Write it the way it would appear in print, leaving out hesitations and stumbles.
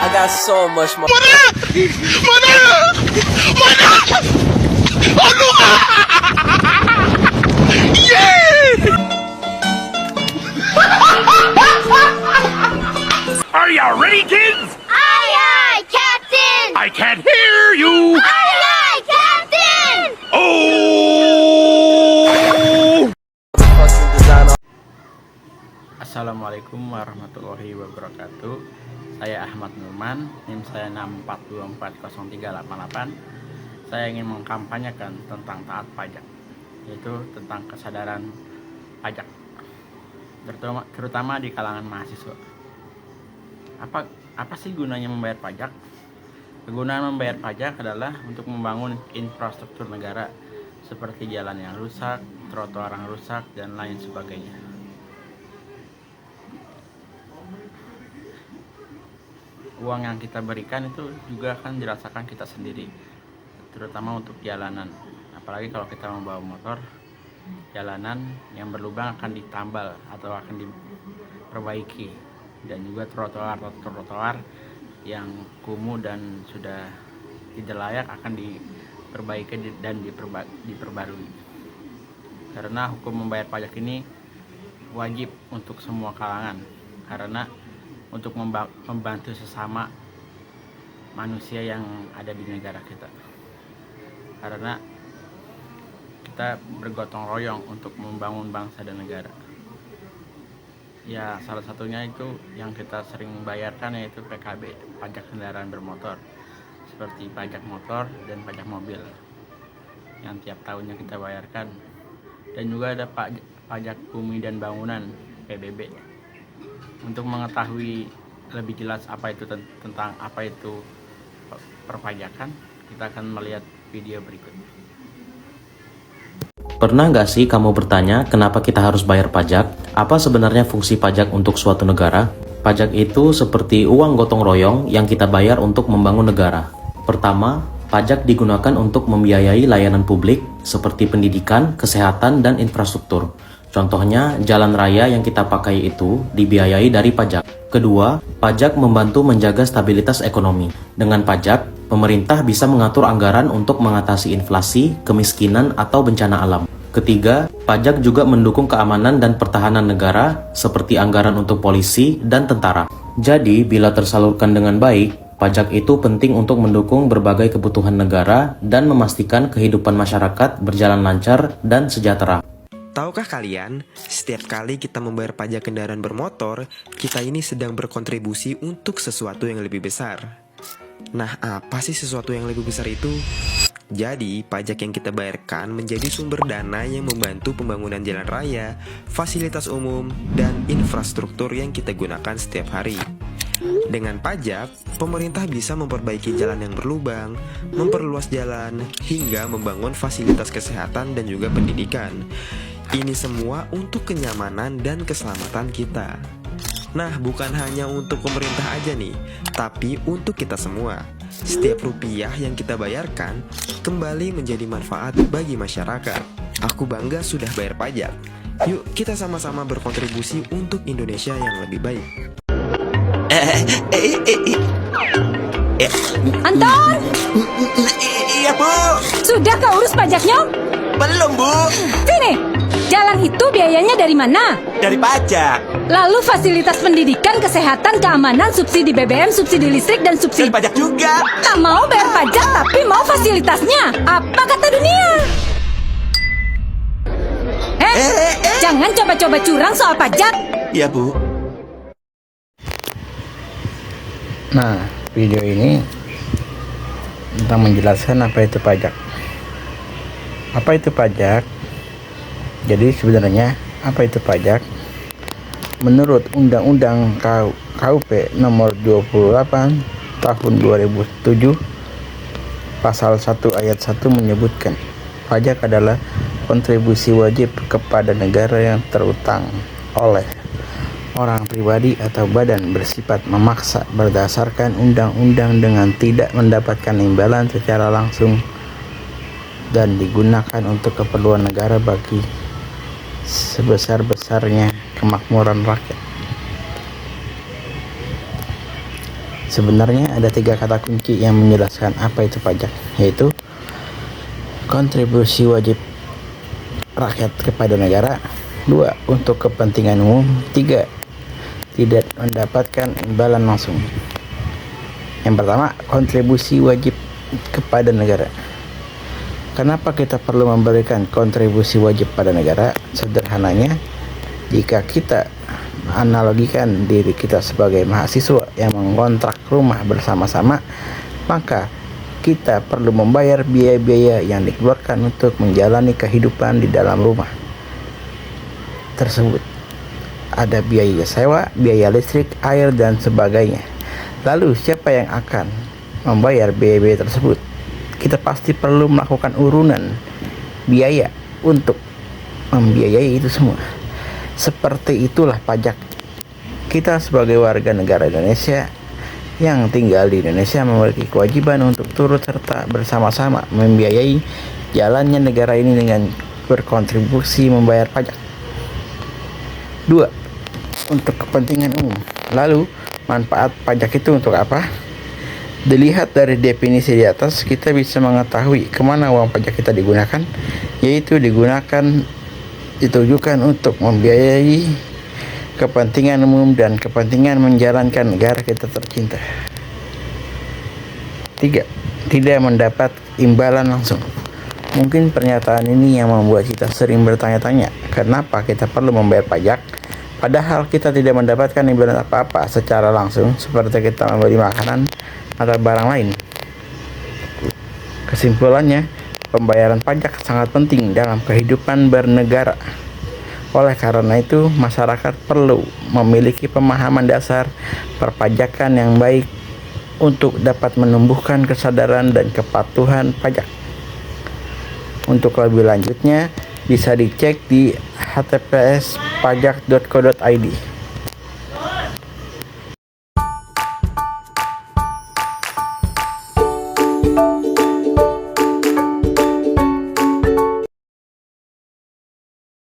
I got so much more. Are you ready, kids? Aye, aye, Captain! I can't hear you. Aye, aye, Captain! Oh! Fucking designer. Assalamualaikum warahmatullahi wabarakatuh. Saya Ahmad Nurman, NIM saya 642403888. Saya ingin mengkampanyekan tentang taat pajak, yaitu tentang kesadaran pajak, terutama di kalangan mahasiswa. Apa sih gunanya membayar pajak? Kegunaan membayar pajak adalah untuk membangun infrastruktur negara seperti jalan yang rusak, trotoar yang rusak, dan lain sebagainya. Uang yang kita berikan itu juga akan dirasakan kita sendiri, terutama untuk jalanan. Apalagi kalau kita membawa motor, jalanan yang berlubang akan ditambal atau akan diperbaiki, dan juga trotoar yang kumuh dan sudah tidak layak akan diperbaiki dan diperbarui. Karena hukum membayar pajak ini wajib untuk semua kalangan, karena untuk membantu sesama manusia yang ada di negara kita. Karena kita bergotong royong untuk membangun bangsa dan negara. Ya, salah satunya itu yang kita sering bayarkan, yaitu PKB, pajak kendaraan bermotor, seperti pajak motor dan pajak mobil yang tiap tahunnya kita bayarkan. Dan juga ada pajak bumi dan bangunan, PBB. Untuk mengetahui lebih jelas tentang apa itu perpajakan, kita akan melihat video berikut. Pernah nggak sih kamu bertanya kenapa kita harus bayar pajak? Apa sebenarnya fungsi pajak untuk suatu negara? Pajak itu seperti uang gotong royong yang kita bayar untuk membangun negara. Pertama, pajak digunakan untuk membiayai layanan publik seperti pendidikan, kesehatan, dan infrastruktur. Contohnya, jalan raya yang kita pakai itu dibiayai dari pajak. Kedua, pajak membantu menjaga stabilitas ekonomi. Dengan pajak, pemerintah bisa mengatur anggaran untuk mengatasi inflasi, kemiskinan, atau bencana alam. Ketiga, pajak juga mendukung keamanan dan pertahanan negara, seperti anggaran untuk polisi dan tentara. Jadi, bila tersalurkan dengan baik, pajak itu penting untuk mendukung berbagai kebutuhan negara dan memastikan kehidupan masyarakat berjalan lancar dan sejahtera. Tahukah kalian, setiap kali kita membayar pajak kendaraan bermotor, kita ini sedang berkontribusi untuk sesuatu yang lebih besar. Nah, apa sih sesuatu yang lebih besar itu? Jadi, pajak yang kita bayarkan menjadi sumber dana yang membantu pembangunan jalan raya, fasilitas umum, dan infrastruktur yang kita gunakan setiap hari. Dengan pajak, pemerintah bisa memperbaiki jalan yang berlubang, memperluas jalan, hingga membangun fasilitas kesehatan dan juga pendidikan. Ini semua untuk kenyamanan dan keselamatan kita. Nah, bukan hanya untuk pemerintah aja nih, tapi untuk kita semua. Setiap rupiah yang kita bayarkan kembali menjadi manfaat bagi masyarakat. Aku bangga sudah bayar pajak. Yuk, kita sama-sama berkontribusi untuk Indonesia yang lebih baik. Anton! Iya, Bu. Sudah kau urus pajaknya? Belum, Bu. Sini! Jalan itu biayanya dari mana? Dari pajak. Lalu fasilitas pendidikan, kesehatan, keamanan, subsidi BBM, subsidi listrik, dan Dari subsidi... pajak juga. Tak mau bayar pajak tapi mau fasilitasnya. Apa kata dunia? Jangan coba-coba curang soal pajak. Iya, Bu. Nah, video ini tentang menjelaskan apa itu pajak. Apa itu pajak? Jadi sebenarnya apa itu pajak? Menurut Undang-Undang KUP nomor 28 tahun 2007 pasal 1 ayat 1 menyebutkan pajak adalah kontribusi wajib kepada negara yang terutang oleh orang pribadi atau badan bersifat memaksa berdasarkan undang-undang dengan tidak mendapatkan imbalan secara langsung dan digunakan untuk keperluan negara bagi sebesar-besarnya kemakmuran rakyat. Sebenarnya ada 3 kata kunci yang menjelaskan apa itu pajak, yaitu kontribusi wajib rakyat kepada negara, 2 untuk kepentingan umum, 3 tidak mendapatkan imbalan langsung. Yang pertama, kontribusi wajib kepada negara. Kenapa kita perlu memberikan kontribusi wajib pada negara? Sederhananya, jika kita analogikan diri kita sebagai mahasiswa yang mengontrak rumah bersama-sama, maka kita perlu membayar biaya-biaya yang dikeluarkan untuk menjalani kehidupan di dalam rumah tersebut. Ada biaya sewa, biaya listrik, air, dan sebagainya. Lalu siapa yang akan membayar biaya-biaya tersebut? Kita pasti perlu melakukan urunan biaya untuk membiayai itu semua. Seperti itulah pajak. Kita sebagai warga negara Indonesia yang tinggal di Indonesia memiliki kewajiban untuk turut serta bersama-sama membiayai jalannya negara ini dengan berkontribusi membayar pajak. 2. Untuk kepentingan umum. Lalu, manfaat pajak itu untuk apa? Dilihat dari definisi di atas, kita bisa mengetahui kemana uang pajak kita digunakan, yaitu ditujukan untuk membiayai kepentingan umum dan kepentingan menjalankan negara kita tercinta. 3. Tidak mendapat imbalan langsung. Mungkin pernyataan ini yang membuat kita sering bertanya-tanya, kenapa kita perlu membayar pajak, padahal kita tidak mendapatkan imbalan apa-apa secara langsung, seperti kita membeli makanan atau barang lain. Kesimpulannya, pembayaran pajak sangat penting dalam kehidupan bernegara. Oleh karena itu, masyarakat perlu memiliki pemahaman dasar perpajakan yang baik untuk dapat menumbuhkan kesadaran dan kepatuhan pajak. Untuk lebih lanjutnya, bisa dicek di https://pajak.co.id.